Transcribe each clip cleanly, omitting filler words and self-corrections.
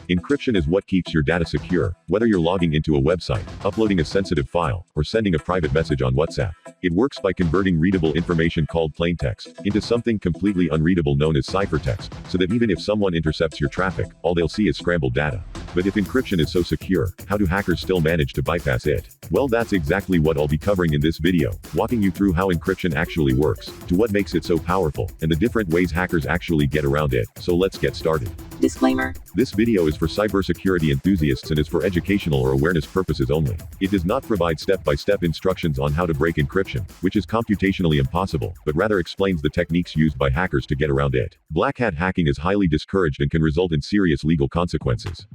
Encryption is what keeps your data secure, whether you're logging into a website, uploading a sensitive file, or sending a private message on WhatsApp. It works by converting readable information called plain text into something completely unreadable known as ciphertext, so that even if someone intercepts your traffic, all they'll see is scrambled data. But if encryption is so secure, how do hackers still manage to bypass it? Well, that's exactly what I'll be covering in this video, walking you through how encryption actually works, to what makes it so powerful, and the different ways hackers actually get around it. So let's get started. Disclaimer. This video is for cybersecurity enthusiasts and is for educational or awareness purposes only. It does not provide step-by-step instructions on how to break encryption, which is computationally impossible, but rather explains the techniques used by hackers to get around it. Black hat hacking is highly discouraged and can result in serious legal consequences.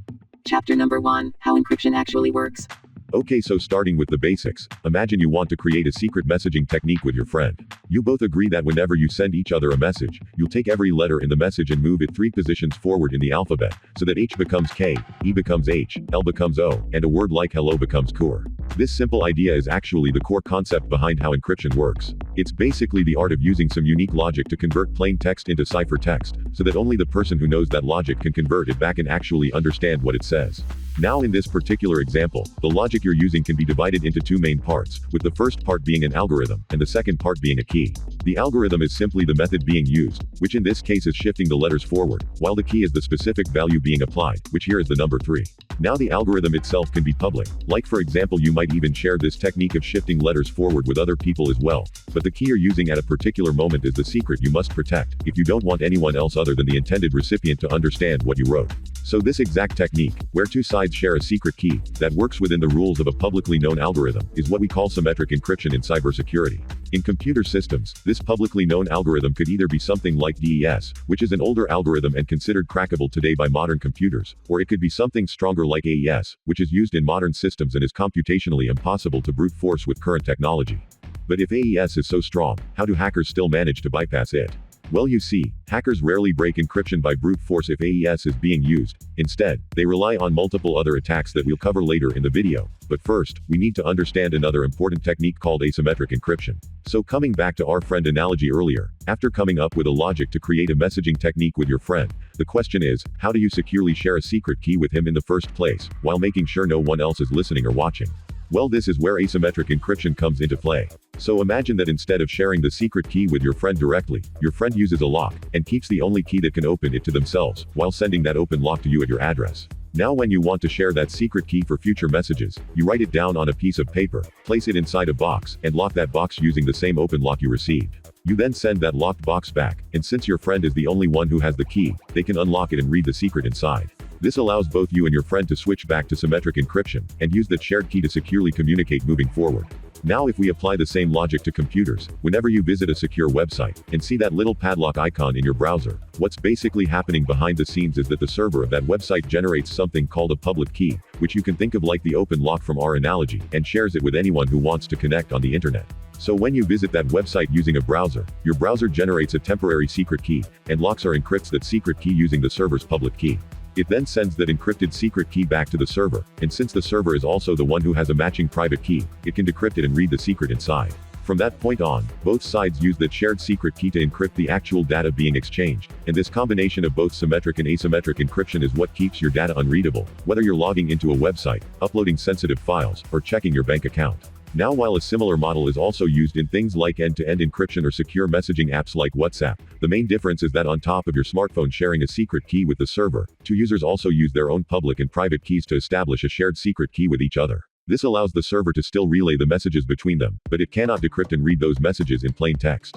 Chapter number 1, How Encryption Actually Works. Okay, so starting with the basics, imagine you want to create a secret messaging technique with your friend. You both agree that whenever you send each other a message, you'll take every letter in the message and move it 3 positions forward in the alphabet, so that H becomes K, E becomes H, L becomes O, and a word like hello becomes core. This simple idea is actually the core concept behind how encryption works. It's basically the art of using some unique logic to convert plain text into ciphertext, so that only the person who knows that logic can convert it back and actually understand what it says. Now in this particular example, the logic you're using can be divided into 2 main parts, with the first part being an algorithm, and the second part being a key. The algorithm is simply the method being used, which in this case is shifting the letters forward, while the key is the specific value being applied, which here is the number 3. Now the algorithm itself can be public, like for example you might even share this technique of shifting letters forward with other people as well, but the key you're using at a particular moment is the secret you must protect, if you don't want anyone else other than the intended recipient to understand what you wrote. So this exact technique, where 2 sides share a secret key, that works within the rules of a publicly known algorithm, is what we call symmetric encryption in cybersecurity. In computer systems, this publicly known algorithm could either be something like DES, which is an older algorithm and considered crackable today by modern computers, or it could be something stronger like AES, which is used in modern systems and is computationally impossible to brute force with current technology. But if AES is so strong, how do hackers still manage to bypass it? Well, you see, hackers rarely break encryption by brute force if AES is being used. Instead, they rely on multiple other attacks that we'll cover later in the video. But first, we need to understand another important technique called asymmetric encryption. So coming back to our friend analogy earlier, after coming up with a logic to create a messaging technique with your friend, the question is, how do you securely share a secret key with him in the first place, while making sure no one else is listening or watching? Well, this is where asymmetric encryption comes into play. So imagine that instead of sharing the secret key with your friend directly, your friend uses a lock, and keeps the only key that can open it to themselves, while sending that open lock to you at your address. Now when you want to share that secret key for future messages, you write it down on a piece of paper, place it inside a box, and lock that box using the same open lock you received. You then send that locked box back, and since your friend is the only one who has the key, they can unlock it and read the secret inside. This allows both you and your friend to switch back to symmetric encryption, and use that shared key to securely communicate moving forward. Now if we apply the same logic to computers, whenever you visit a secure website, and see that little padlock icon in your browser, what's basically happening behind the scenes is that the server of that website generates something called a public key, which you can think of like the open lock from our analogy, and shares it with anyone who wants to connect on the internet. So when you visit that website using a browser, your browser generates a temporary secret key, and locks or encrypts that secret key using the server's public key. It then sends that encrypted secret key back to the server, and since the server is also the one who has a matching private key, it can decrypt it and read the secret inside. From that point on, both sides use that shared secret key to encrypt the actual data being exchanged, and this combination of both symmetric and asymmetric encryption is what keeps your data unreadable, whether you're logging into a website, uploading sensitive files, or checking your bank account. Now while a similar model is also used in things like end-to-end encryption or secure messaging apps like WhatsApp, the main difference is that on top of your smartphone sharing a secret key with the server, 2 users also use their own public and private keys to establish a shared secret key with each other. This allows the server to still relay the messages between them, but it cannot decrypt and read those messages in plain text.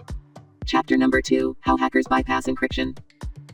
Chapter number 2, How Hackers Bypass Encryption.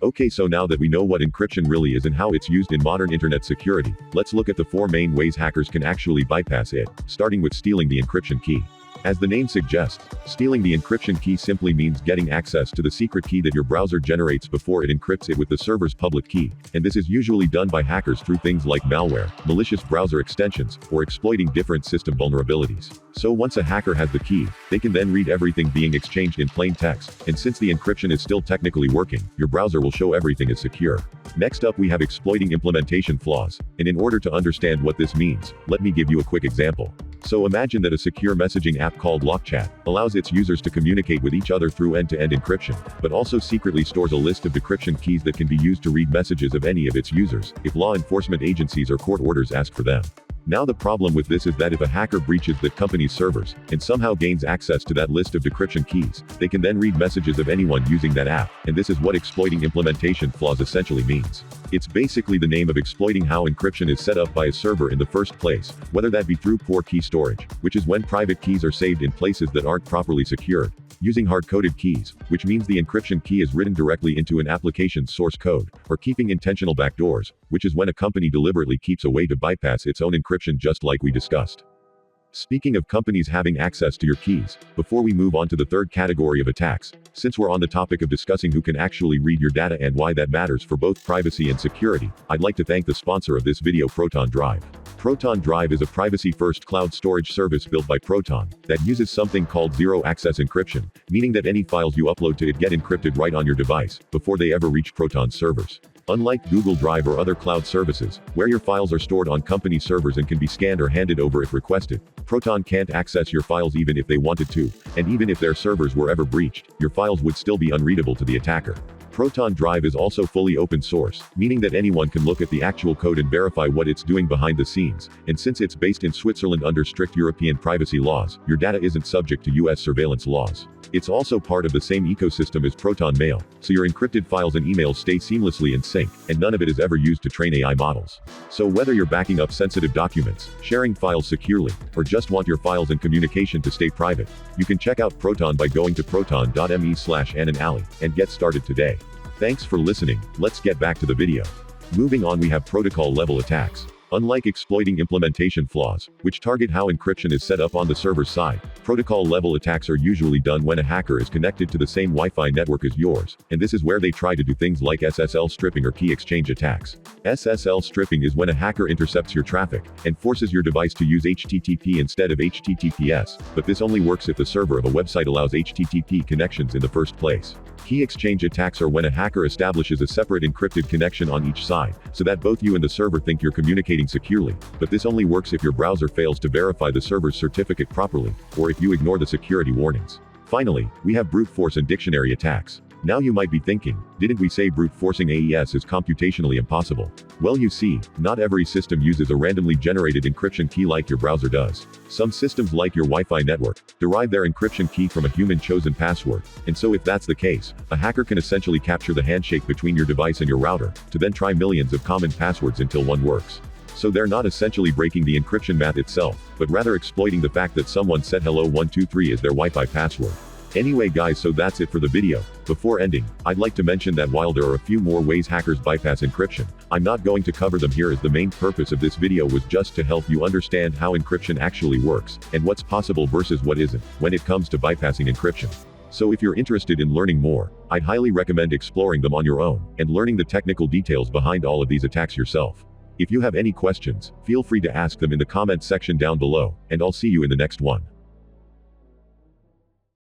Okay, so now that we know what encryption really is and how it's used in modern internet security, let's look at the 4 main ways hackers can actually bypass it, starting with stealing the encryption key. As the name suggests, stealing the encryption key simply means getting access to the secret key that your browser generates before it encrypts it with the server's public key, and this is usually done by hackers through things like malware, malicious browser extensions, or exploiting different system vulnerabilities. So once a hacker has the key, they can then read everything being exchanged in plain text, and since the encryption is still technically working, your browser will show everything is secure. Next up we have exploiting implementation flaws, and in order to understand what this means, let me give you a quick example. So imagine that a secure messaging app called LockChat allows its users to communicate with each other through end-to-end encryption, but also secretly stores a list of decryption keys that can be used to read messages of any of its users, if law enforcement agencies or court orders ask for them. Now the problem with this is that if a hacker breaches the company's servers, and somehow gains access to that list of decryption keys, they can then read messages of anyone using that app, and this is what exploiting implementation flaws essentially means. It's basically the name of exploiting how encryption is set up by a server in the first place, whether that be through poor key storage, which is when private keys are saved in places that aren't properly secured, using hard-coded keys, which means the encryption key is written directly into an application's source code, or keeping intentional backdoors, which is when a company deliberately keeps a way to bypass its own encryption just like we discussed. Speaking of companies having access to your keys, before we move on to the third category of attacks, since we're on the topic of discussing who can actually read your data and why that matters for both privacy and security, I'd like to thank the sponsor of this video, Proton Drive. Proton Drive is a privacy-first cloud storage service built by Proton that uses something called zero-access encryption, meaning that any files you upload to it get encrypted right on your device, before they ever reach Proton's servers. Unlike Google Drive or other cloud services, where your files are stored on company servers and can be scanned or handed over if requested, Proton can't access your files even if they wanted to, and even if their servers were ever breached, your files would still be unreadable to the attacker. Proton Drive is also fully open source, meaning that anyone can look at the actual code and verify what it's doing behind the scenes, and since it's based in Switzerland under strict European privacy laws, your data isn't subject to US surveillance laws. It's also part of the same ecosystem as Proton Mail, so your encrypted files and emails stay seamlessly in sync, and none of it is ever used to train AI models. So whether you're backing up sensitive documents, sharing files securely, or just want your files and communication to stay private, you can check out Proton by going to proton.me/AnandAli, and get started today. Thanks for listening, let's get back to the video. Moving on, we have protocol-level attacks. Unlike exploiting implementation flaws, which target how encryption is set up on the server side, protocol-level attacks are usually done when a hacker is connected to the same Wi-Fi network as yours, and this is where they try to do things like SSL stripping or key exchange attacks. SSL stripping is when a hacker intercepts your traffic, and forces your device to use HTTP instead of HTTPS, but this only works if the server of a website allows HTTP connections in the first place. Key exchange attacks are when a hacker establishes a separate encrypted connection on each side, so that both you and the server think you're communicating securely, but this only works if your browser fails to verify the server's certificate properly, or if you ignore the security warnings. Finally, we have brute force and dictionary attacks. Now you might be thinking, didn't we say brute forcing AES is computationally impossible? Well, you see, not every system uses a randomly generated encryption key like your browser does. Some systems, like your Wi-Fi network, derive their encryption key from a human-chosen password, and so if that's the case, a hacker can essentially capture the handshake between your device and your router, to then try millions of common passwords until one works. So they're not essentially breaking the encryption math itself, but rather exploiting the fact that someone set hello123 as their Wi-Fi password. Anyway guys, so that's it for the video. Before ending, I'd like to mention that while there are a few more ways hackers bypass encryption, I'm not going to cover them here, as the main purpose of this video was just to help you understand how encryption actually works, and what's possible versus what isn't, when it comes to bypassing encryption. So if you're interested in learning more, I'd highly recommend exploring them on your own, and learning the technical details behind all of these attacks yourself. If you have any questions, feel free to ask them in the comment section down below, and I'll see you in the next one.